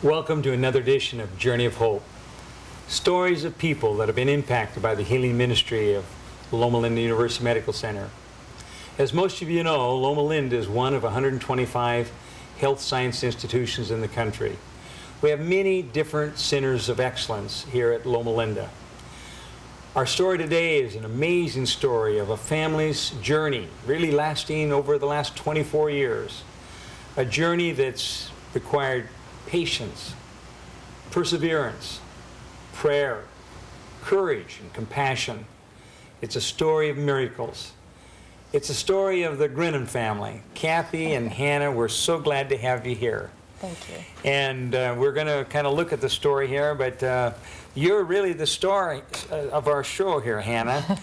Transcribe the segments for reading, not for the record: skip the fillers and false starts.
Welcome to another edition of Journey of Hope. Stories of people that have been impacted by the healing ministry of Loma Linda University Medical Center. As most of you know, Loma Linda is one of 125 health science institutions in the country. We have many different centers of excellence here at Loma Linda. Our story today is an amazing story of a family's journey, really lasting over the last 24 years. A journey that's required patience, perseverance, prayer, courage, and compassion. It's a story of miracles. It's a story of the Grinnin family. Kathy and Hannah, we're so glad to have you here. Thank you. And we're going to kind of look at the story here, but you're really the story of our show here, Hannah.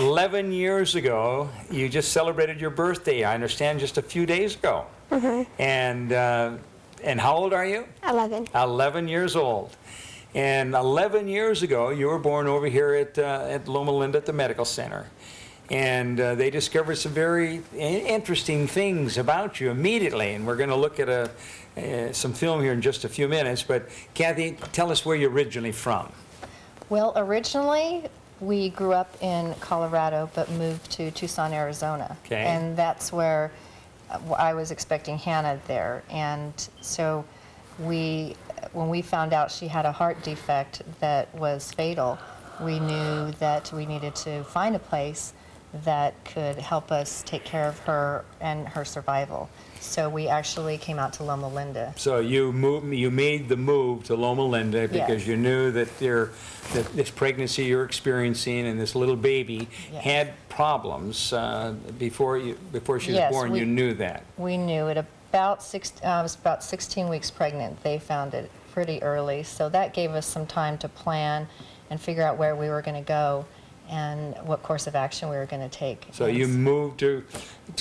11 years ago, you just celebrated your birthday, I understand, just a few days ago. Mm-hmm. And how old are you? 11. 11 years old. And 11 years ago, you were born over here at Loma Linda at the medical center. And they discovered some very interesting things about you immediately. And we're going to look at some film here in just a few minutes. But Kathy, tell us where you're originally from. Well, originally, we grew up in Colorado, but moved to Tucson, Arizona. Okay. And that's where I was expecting Hannah there. And so when we found out she had a heart defect that was fatal, we knew that we needed to find a place that could help us take care of her and her survival. So we actually came out to Loma Linda. So you made the move to Loma Linda because Yes. you knew that this pregnancy you're experiencing and this little baby Yes. had problems before she was Yes, born. You knew that. We knew it I was about 16 weeks pregnant. They found it pretty early, so that gave us some time to plan and figure out where we were going to go and what course of action we were going to take. So you moved to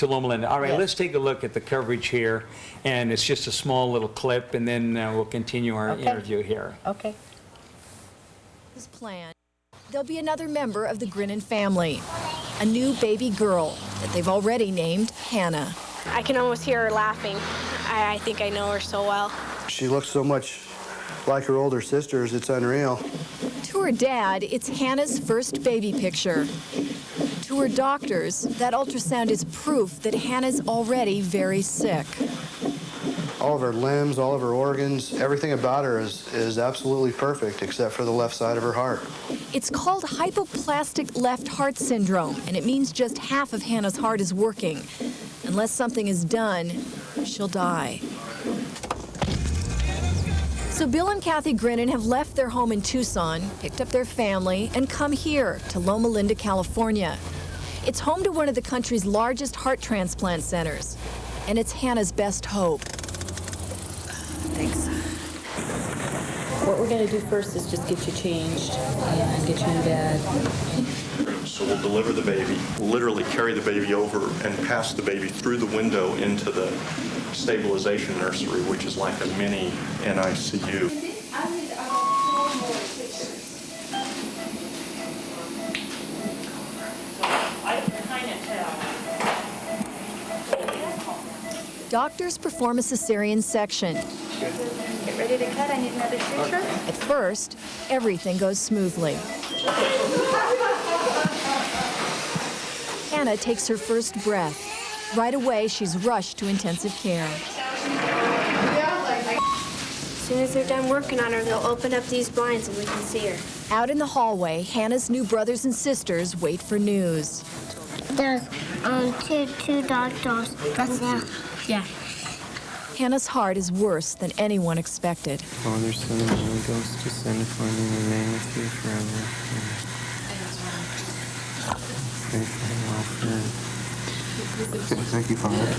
Loma Linda. All right, Yes. let's take a look at the coverage here, and it's just a small little clip, and then we'll continue our Okay. interview here. Okay. His plan. There'll be another member of the Grinnin family, a new baby girl that they've already named Hannah. I can almost hear her laughing. I think I know her so well. She looks so much like her older sisters, it's unreal. To her dad, it's Hannah's first baby picture. To her doctors, that ultrasound is proof that Hannah's already very sick. All of her limbs, all of her organs, everything about her is absolutely perfect except for the left side of her heart. It's called hypoplastic left heart syndrome, and it means just half of Hannah's heart is working. Unless something is done, she'll die. So Bill and Kathy Grinnin have left their home in Tucson, picked up their family, and come here to Loma Linda, California. It's home to one of the country's largest heart transplant centers, and it's Hannah's best hope. Thanks. What we're going to do first is just get you changed and get you in bed. So we'll deliver the baby, literally carry the baby over and pass the baby through the window into the stabilization nursery, which is like a mini NICU. Doctors perform a cesarean section. Get ready to cut. I need another suture. At first, everything goes smoothly. Hannah takes her first breath. Right away, she's rushed to intensive care. As soon as they're done working on her, they'll open up these blinds and we can see her. Out in the hallway, Hannah's new brothers and sisters wait for news. There's two doctors. Yeah. Hannah's heart is worse than anyone expected. Father, Son, and Holy Ghost, descend upon you and remain with you forever. Pray for the welfare. Thank you, Father.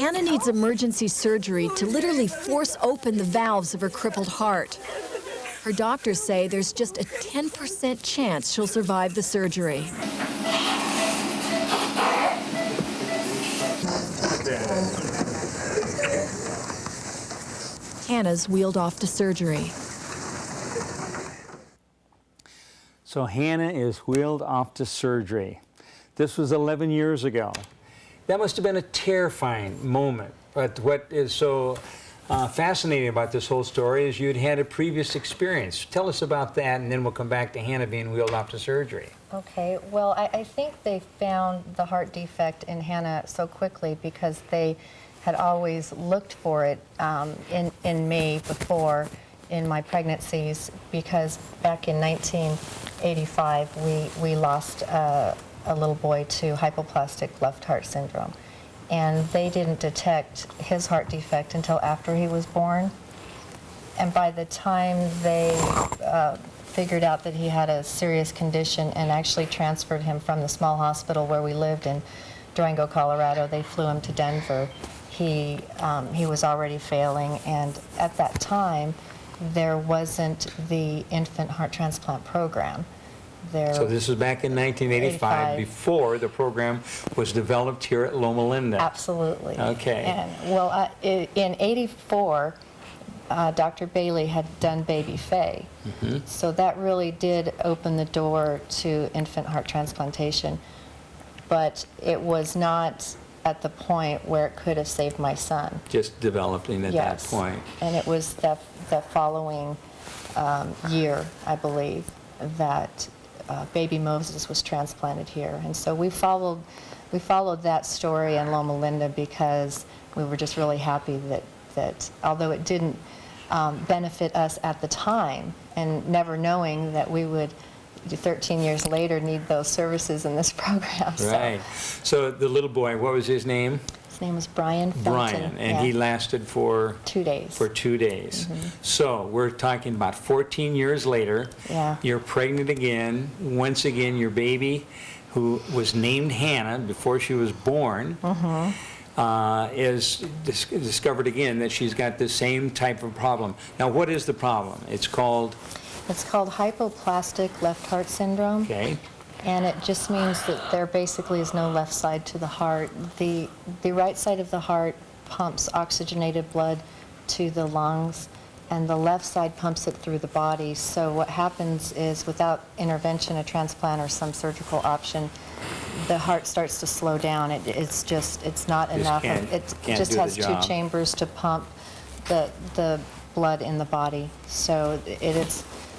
Hannah needs emergency surgery to literally force open the valves of her crippled heart. Her doctors say there's just a 10% chance she'll survive the surgery. Hannah's wheeled off to surgery. So Hannah is wheeled off to surgery. This was 11 years ago. That must have been a terrifying moment But what is so fascinating about this whole story is you'd had a previous experience. Tell us about that, and then we'll come back to Hannah being wheeled off to surgery. Okay, well, I think they found the heart defect in Hannah so quickly because they had always looked for it in me before in my pregnancies, because back in 1985 we lost a little boy to hypoplastic left heart syndrome, and they didn't detect his heart defect until after he was born. And by the time they figured out that he had a serious condition and actually transferred him from the small hospital where we lived in Durango, Colorado, they flew him to Denver. He was already failing, and at that time there wasn't the infant heart transplant program. So this was back in 1985, before the program was developed here at Loma Linda. Absolutely. Okay. And, well, in '84, Dr. Bailey had done Baby Faye. So that really did open the door to infant heart transplantation. But it was not at the point where it could have saved my son. Just developing at that point. And it was the following year, I believe, that baby Moses was transplanted here. And so we followed that story in Loma Linda because we were just really happy that although it didn't benefit us at the time, and never knowing that we would 13 years later need those services in this program. Right. So the little boy, what was his name? His name was Brian Felton. Brian, and he lasted for 2 days. For 2 days. So we're talking about 14 years later. Yeah. You're pregnant again. Once again, your baby, who was named Hannah before she was born, is discovered again that she's got the same type of problem. Now, what is the problem? It's called hypoplastic left heart syndrome. Okay. And it just means that there basically is no left side to the heart. The right side of the heart pumps oxygenated blood to the lungs, and the left side pumps it through the body. So what happens is, without intervention, a transplant or some surgical option, the heart starts to slow down. It's not enough. It just has two chambers to pump the blood in the body. So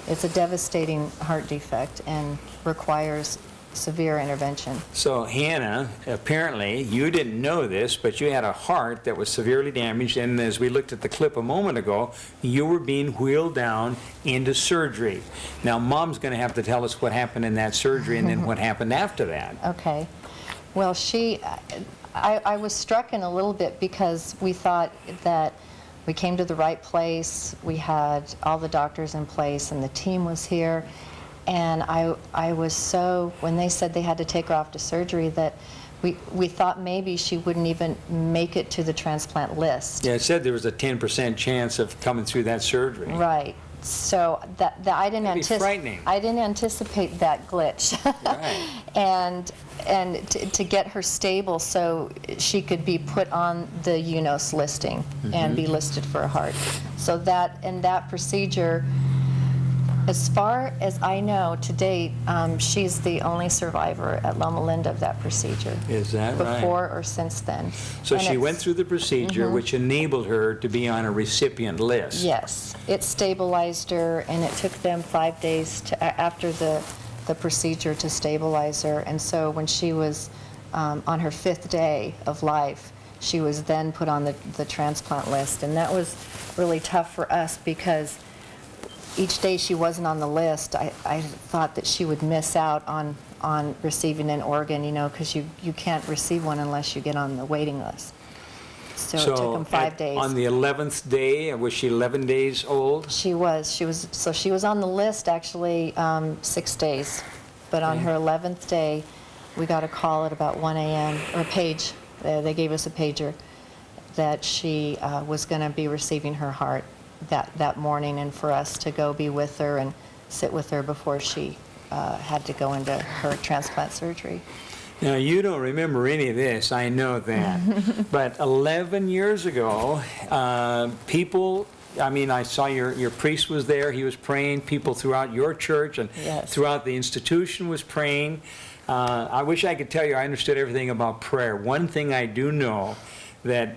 it's a devastating heart defect and requires severe intervention. So Hannah, apparently, you didn't know this, but you had a heart that was severely damaged, and as we looked at the clip a moment ago, you were being wheeled down into surgery. Now, Mom's going to have to tell us what happened in that surgery and then what happened after that. Okay. Well, I was struck in a little bit because we thought that we came to the right place, we had all the doctors in place, and the team was here. And I was so, when they said they had to take her off to surgery, that we thought maybe she wouldn't even make it to the transplant list. Yeah, it said there was a 10% chance of coming through that surgery. Right. So that I didn't anticipate that glitch. Right. and to get her stable so she could be put on the UNOS listing and be listed for a heart. So that procedure, as far as I know to date, she's the only survivor at Loma Linda of that procedure. Is that right? Before or since then. So And she went through the procedure, which enabled her to be on a recipient list. Yes. It stabilized her, and it took them 5 days after the procedure to stabilize her. And so when she was on her 5th day of life, she was then put on the transplant list. And that was really tough for us because each day she wasn't on the list, I thought that she would miss out on receiving an organ, because you can't receive one unless you get on the waiting list. So it took them 5 days. On the 11th day, was she 11 days old? She was on the list actually 6 days, but on her 11th day, we got a call at about 1 a.m. or a page. They gave us a pager that she was going to be receiving her heart that morning, and for us to go be with her and sit with her before she had to go into her transplant surgery. Now, you don't remember any of this, I know that. But 11 years ago, people, I saw your priest was there, he was praying, people throughout your church and throughout the institution was praying. I wish I could tell you I understood everything about prayer. One thing I do know, that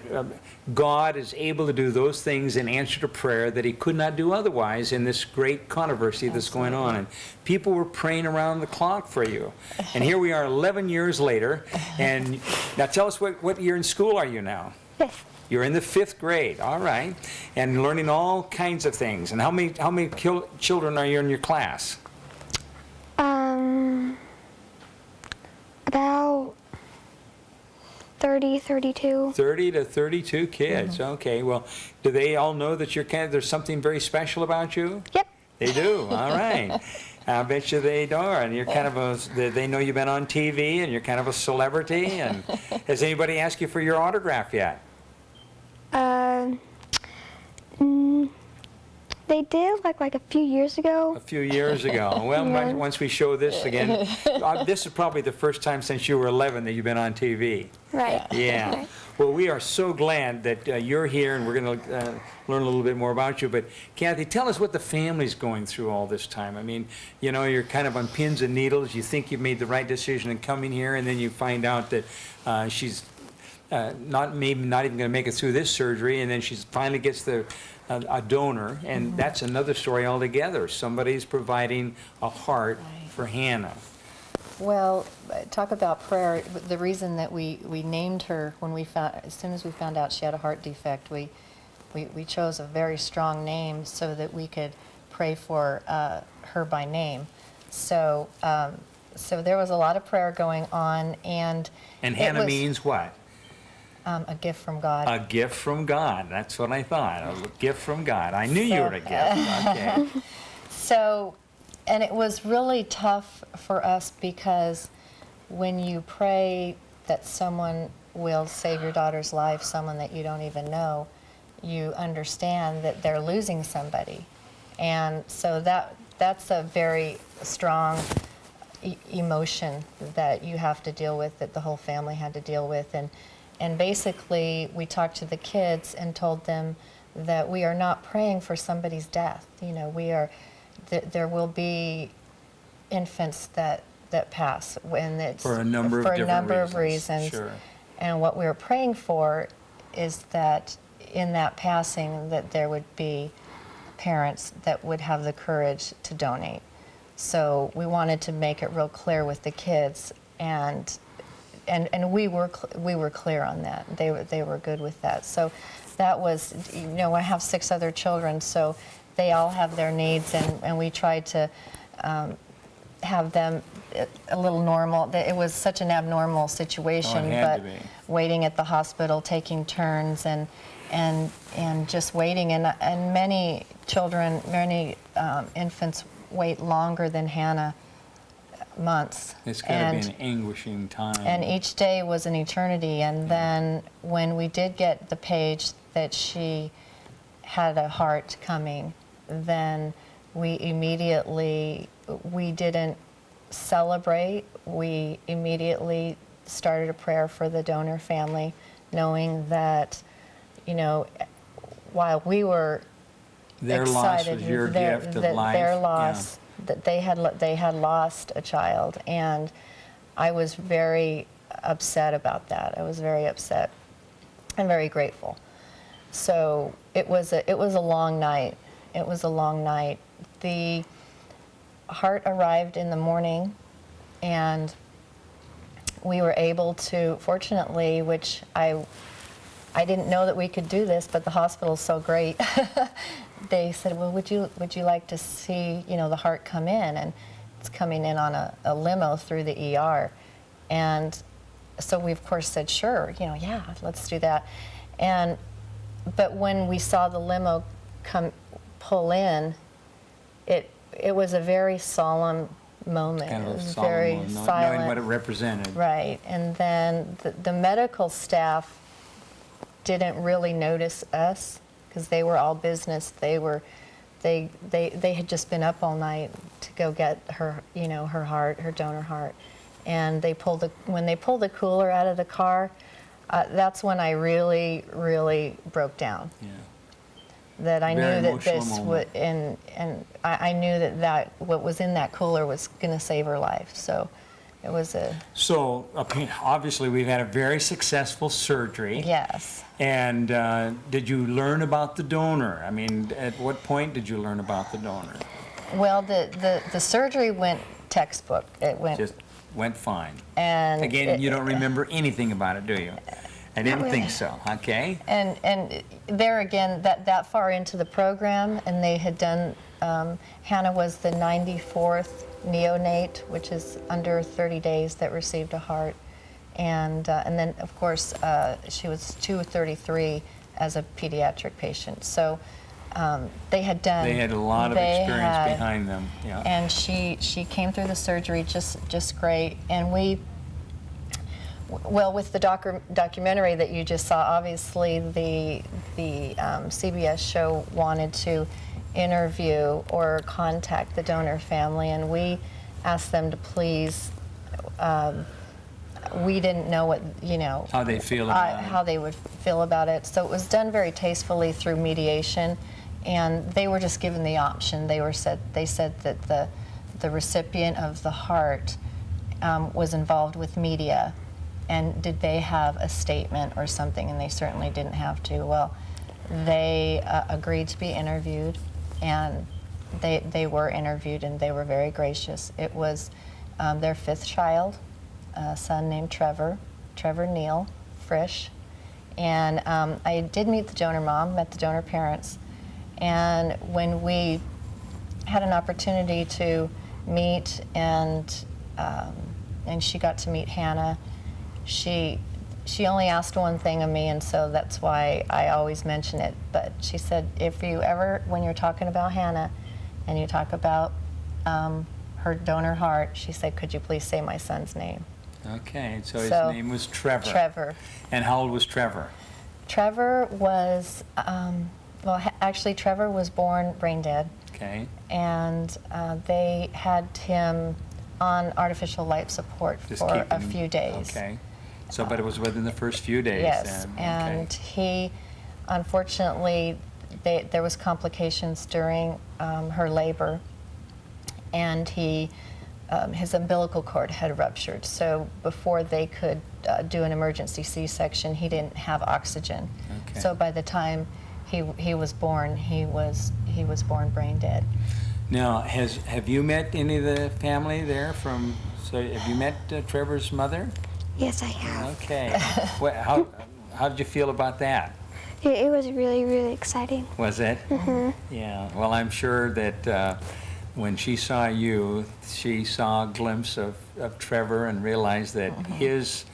God is able to do those things in answer to prayer that he could not do otherwise in this great controversy that's going on. And people were praying around the clock for you. And here we are 11 years later. And now tell us, what year in school are you now? Fifth. You're in the 5th grade, all right, and learning all kinds of things. And how many children are you in your class? About 30, 32. 30 to 32 kids. Okay. Well, do they all know that there's something very special about you? Yep. They do. All right. I bet you they do. And you're kind of they know you've been on TV and you're kind of a celebrity. And has anybody asked you for your autograph yet? They did like a few years ago. A few years ago. Well, Yeah. once we show this again, this is probably the first time since you were 11 that you've been on TV. Right. Yeah. Right. Well, we are so glad that you're here, and we're going to learn a little bit more about you. But Kathy, tell us what the family's going through all this time. I mean, you know, you're kind of on pins and needles. You think you've made the right decision in coming here, and then you find out that she's not even going to make it through this surgery, and then she finally gets a donor, and that's another story altogether. Somebody's providing a heart for Hannah. Well, talk about prayer. The reason that we named her as soon as we found out she had a heart defect, we chose a very strong name so that we could pray for her by name. So there was a lot of prayer going on, and Hannah means what? A gift from God. A gift from God. That's what I thought. A gift from God. I knew you were a gift. Okay. So, and it was really tough for us because when you pray that someone will save your daughter's life, someone that you don't even know, you understand that they're losing somebody. And so that's a very strong emotion that you have to deal with, that the whole family had to deal with. And basically, we talked to the kids and told them that we are not praying for somebody's death. You know, there will be infants that pass when it's for a number of reasons. Sure. And what we were praying for is that in that passing, that there would be parents that would have the courage to donate. So we wanted to make it real clear with the kids, and we were clear on that. They were good with that. So that was, you know, I have 6 other children, so they all have their needs, and we tried to have them a little normal. It was such an abnormal situation, but waiting at the hospital, taking turns, and just waiting, and many children, infants wait longer than Hannah. Months. It's got to be an anguishing time. And each day was an eternity. And then when we did get the page that she had a heart coming, then we didn't celebrate. We immediately started a prayer for the donor family, knowing that, you know, while we were their excited, loss was your gift of life. Their loss, that they had lost a child, and I was very upset about that. I was very upset and very grateful. So it was a long night. It was a long night. The heart arrived in the morning, and we were able to, fortunately, which I didn't know that we could do this, but the hospital's so great. They said, well, would you like to see, you know, the heart come in? And it's coming in on a limo through the ER. And so we, of course, said, sure, you know, yeah, let's do that. But when we saw the limo pull in, it was a very solemn moment. Kind of it was solemn very moment, silent. knowing what it represented. Right. And then the medical staff didn't really notice us, because they were all business. They had just been up all night to go get her, you know, her heart, her donor heart, and when they pulled the cooler out of the car, that's when I really, really broke down. Yeah. That I Very knew that emotional this moment. would, and I knew that what was in that cooler was going to save her life. So It was a, So obviously we've had a very successful surgery. yes. And did you learn about the donor? I mean, at what point did you learn about the donor? Well, the surgery went textbook. It went, Just went fine. and Again, you don't remember anything about it, do you? I didn't really. think so. Okay. And there again, that far into the program, and they had done, Hannah was the 94th neonate, which is under 30 days, that received a heart. And then, of course, she was 233 as a pediatric patient. So they had done. They had a lot of experience behind them. Yeah. And she came through the surgery just great. And well, with the documentary that you just saw, obviously the CBS show wanted to interview or contact the donor family, and we asked them to please. We didn't know what, How they feel about it. how they would feel about it. So it was done very tastefully through mediation, and they were just given the option. They said that the recipient of the heart was involved with media, and did they have a statement or something, and they certainly didn't have to. Well, they agreed to be interviewed, and they were interviewed, and they were very gracious. It was their 5th child, a son named Trevor Neal Frisch. And I did meet the donor mom, met the donor parents, and when we had an opportunity to meet, and she got to meet Hannah, she only asked one thing of me, and so that's why I always mention it. But she said, if you ever, when you're talking about Hannah, and you talk about her donor heart, she said, could you please say my son's name? Okay, so his name was Trevor. Trevor. And how old was Trevor? Trevor was, actually Trevor was born brain dead. Okay. And they had him on artificial life support Just for keeping a him- few days. Okay. So, but it was within the first few days Yes, then. and Okay. he, unfortunately, there was complications during her labor, and his umbilical cord had ruptured. So before they could do an emergency C-section, he didn't have oxygen. Okay. So by the time he was born, he was born brain dead. Now, have you met any of the family there so have you met Trevor's mother? Yes, I have. Okay. How did you feel about that? It was really, really exciting. Was it? Mm-hmm. Yeah. Well, I'm sure that when she saw you, she saw a glimpse of Trevor and realized that his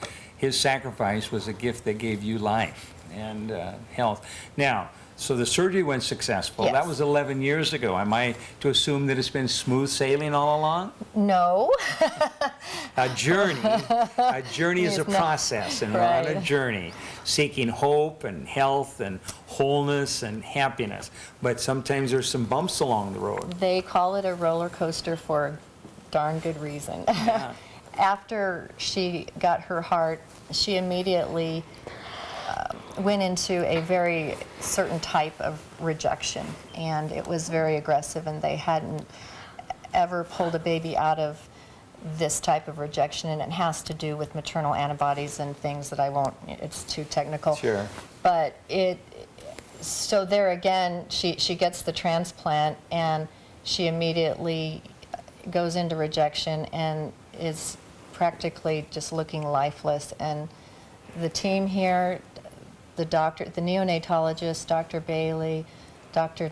sacrifice was a gift that gave you life and health. Now, so the surgery went successful. Yes. That was 11 years ago. Am I to assume that it's been smooth sailing all along? No. A journey is a It's not- process, and we're on a right. journey, seeking hope and health and wholeness and happiness. But sometimes there's some bumps along the road. They call it a roller coaster for a darn good reason. Yeah. After she got her heart, she immediately went into a very certain type of rejection, and it was very aggressive, and they hadn't ever pulled a baby out of this type of rejection, and it has to do with maternal antibodies and things that I won't, it's too technical. Sure. But so there again, she gets the transplant, and she immediately goes into rejection and is practically just looking lifeless. And the team here, the doctor, the neonatologist, Dr. Bailey, Dr.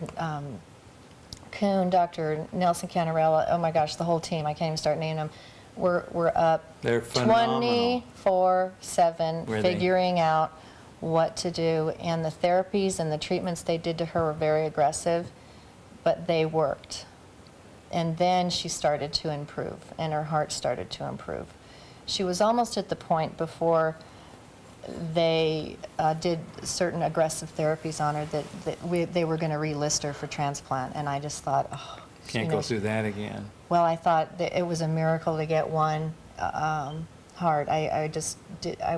Kuhn, Dr. Nelson Canarella, oh my gosh, the whole team, I can't even start naming them, we're up They're phenomenal. 24/7 Were they? figuring out what to do. And the therapies and the treatments they did to her were very aggressive, but they worked. And then she started to improve, and her heart started to improve. She was almost at the point before they did certain aggressive therapies on her that they were going to relist her for transplant, and I just thought, oh, Can't go through that again. well, I thought that it was a miracle to get one heart. I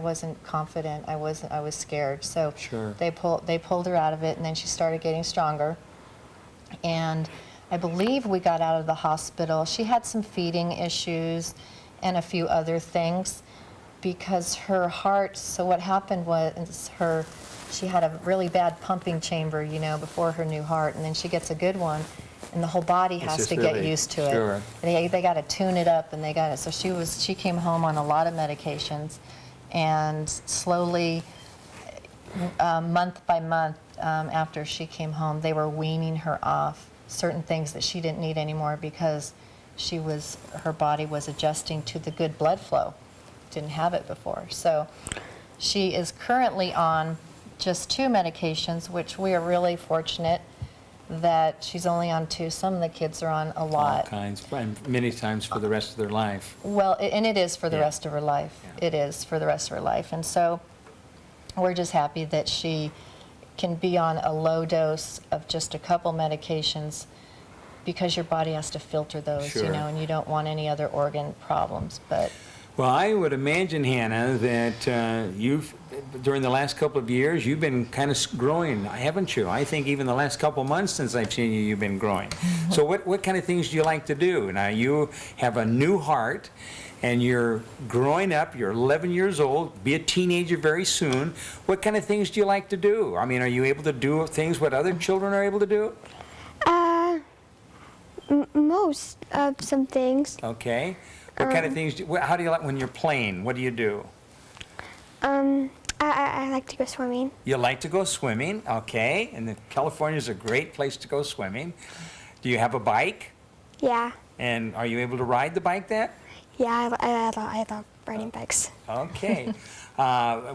wasn't confident. I was scared. So Sure. they pulled her out of it, and then she started getting stronger. And I believe we got out of the hospital. She had some feeding issues, and a few other things because her heart, so what happened was she had a really bad pumping chamber, you know, before her new heart, and then she gets a good one, and the whole body It's has just to get really- used to sure. it. They got to tune it up, and they got it. So she came home on a lot of medications, and slowly, month by month, after she came home, they were weaning her off certain things that she didn't need anymore because her body was adjusting to the good blood flow. Didn't have it before. So she is currently on just 2 medications, which we are really fortunate that she's only on 2. Some of the kids are on a All lot. kinds, and many times for the rest of their life. Well, and it is for the Yeah. rest of her life. Yeah. It is for the rest of her life. And so we're just happy that she can be on a low dose of just a couple medications because your body has to filter those, Sure. you know, and you don't want any other organ problems. But Well, I would imagine, Hannah, that during the last couple of years, you've been kind of growing, haven't you? I think even the last couple of months since I've seen you, you've been growing. So what kind of things do you like to do? Now, you have a new heart, and you're growing up, you're 11 years old, be a teenager very soon. What kind of things do you like to do? I mean, are you able to do things what other children are able to do? Most of some things. Okay. What kind of things, how do you like when you're playing? What do you do? I like to go swimming. You like to go swimming, okay, and California is a great place to go swimming. Do you have a bike? Yeah. And are you able to ride the bike that? Yeah, I love riding bikes. Okay.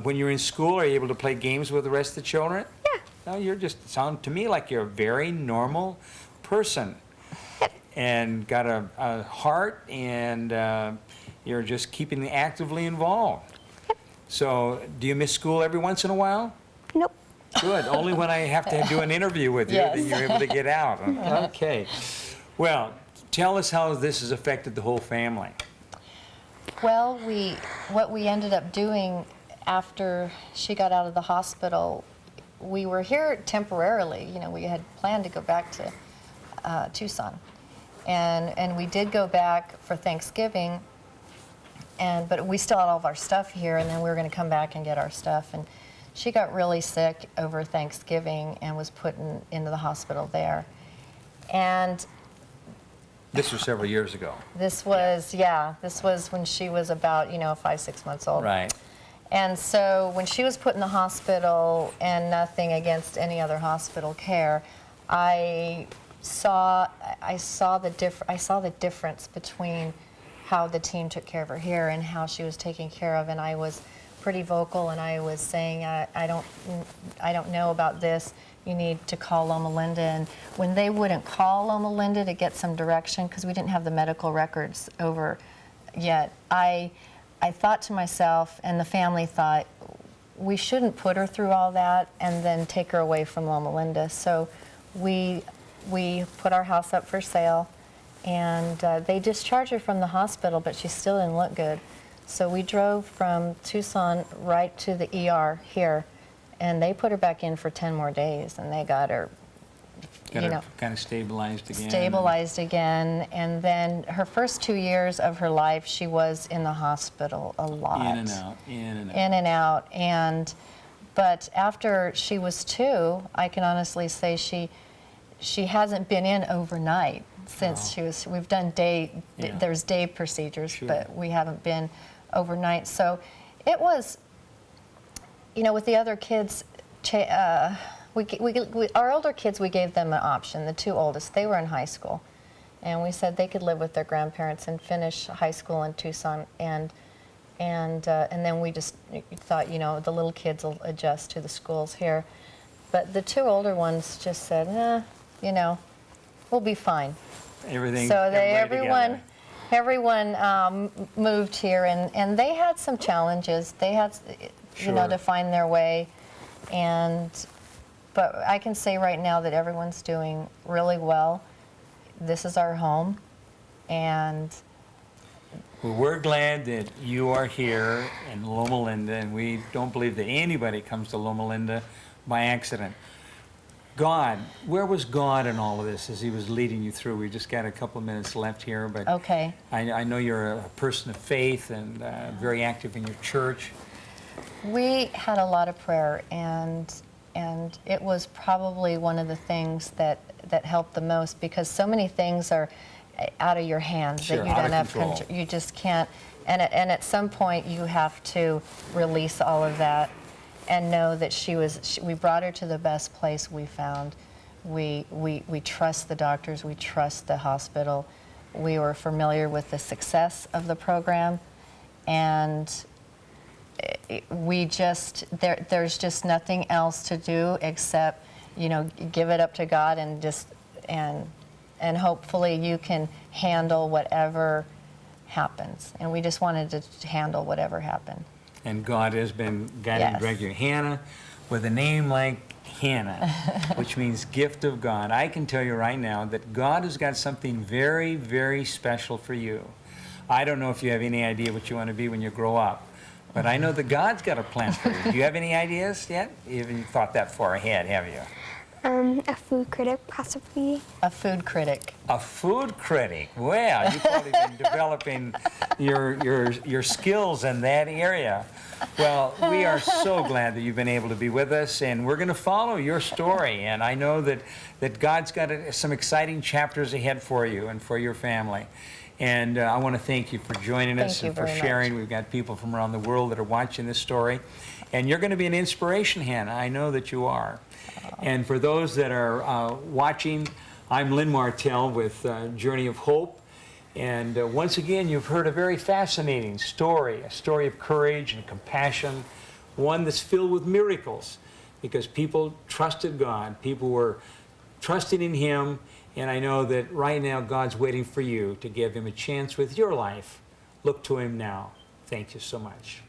When you're in school, are you able to play games with the rest of the children? Yeah. No, you're just, sound to me like you're a very normal person. And got a heart, and you're just keeping actively involved. So, do you miss school every once in a while? Nope. Good. Only when I have to do an interview with you Yes. that you're able to get out. Okay. Well, tell us how this has affected the whole family. well, what we ended up doing after she got out of the hospital, we were here temporarily. You know, we had planned to go back to Tucson. And we did go back for Thanksgiving, but we still had all of our stuff here, and then we were going to come back and get our stuff. And she got really sick over Thanksgiving and was put into the hospital there. And This was several years ago. this was when she was about, 5, 6 months old. Right. And so when she was put in the hospital, and nothing against any other hospital care, I saw the difference between how the team took care of her here and how she was taken care of. And I was pretty vocal, and I was saying, I don't know about this. You need to call Loma Linda. And when they wouldn't call Loma Linda to get some direction, because we didn't have the medical records over yet, I thought to myself, and the family thought, we shouldn't put her through all that and then take her away from Loma Linda. So we put our house up for sale, and they discharged her from the hospital, but she still didn't look good. So we drove from Tucson right to the ER here, and they put her back in for 10 more days, and they got her, Got her kind of stabilized again. stabilized again. And then her first 2 years of her life, she was in the hospital a lot. In and out, in and out. In and out. But after she was 2, I can honestly say she hasn't been in overnight since she was. We've done there's day procedures, Sure. but we haven't been overnight. So it was, with the other kids, our older kids, we gave them an option. The 2 oldest, they were in high school, and we said they could live with their grandparents and finish high school in Tucson, and then we just thought, the little kids will adjust to the schools here. But the 2 older ones just said, we'll be fine. Everything. So everybody everyone moved here, and they had some challenges. They had, Sure. to find their way, but I can say right now that everyone's doing really well. This is our home, and Well, we're glad that you are here in Loma Linda, and we don't believe that anybody comes to Loma Linda by accident. God, where was God in all of this as he was leading you through? We just got a couple of minutes left here, but Okay. I know you're a person of faith and very active in your church. We had a lot of prayer, and it was probably one of the things that helped the most, because so many things are out of your hands Sure, that you out don't of have control. control. You just can't. And at some point, you have to release all of that and know that we brought her to the best place we found. We trust the doctors, we trust the hospital. We were familiar with the success of the program, and there's just nothing else to do except, give it up to God and hopefully you can handle whatever happens. And we just wanted to handle whatever happened. And God has been guiding Yes. directing you. Hannah, with a name like Hannah, which means gift of God, I can tell you right now that God has got something very, very special for you. I don't know if you have any idea what you want to be when you grow up, but I know that God's got a plan for you. Do you have any ideas yet? You haven't thought that far ahead, have you? A food critic, possibly. A food critic. A food critic. Well, you've probably been developing your skills in that area. Well, we are so glad that you've been able to be with us, and we're going to follow your story. And I know that God's got some exciting chapters ahead for you and for your family. And I want to thank you for joining us and for sharing. We've got people from around the world that are watching this story. And you're going to be an inspiration, Hannah. I know that you are. And for those that are watching, I'm Lynn Martell with Journey of Hope. And once again, you've heard a very fascinating story, a story of courage and compassion, one that's filled with miracles, because people trusted God. People were trusting in Him. And I know that right now God's waiting for you to give Him a chance with your life. Look to Him now. Thank you so much.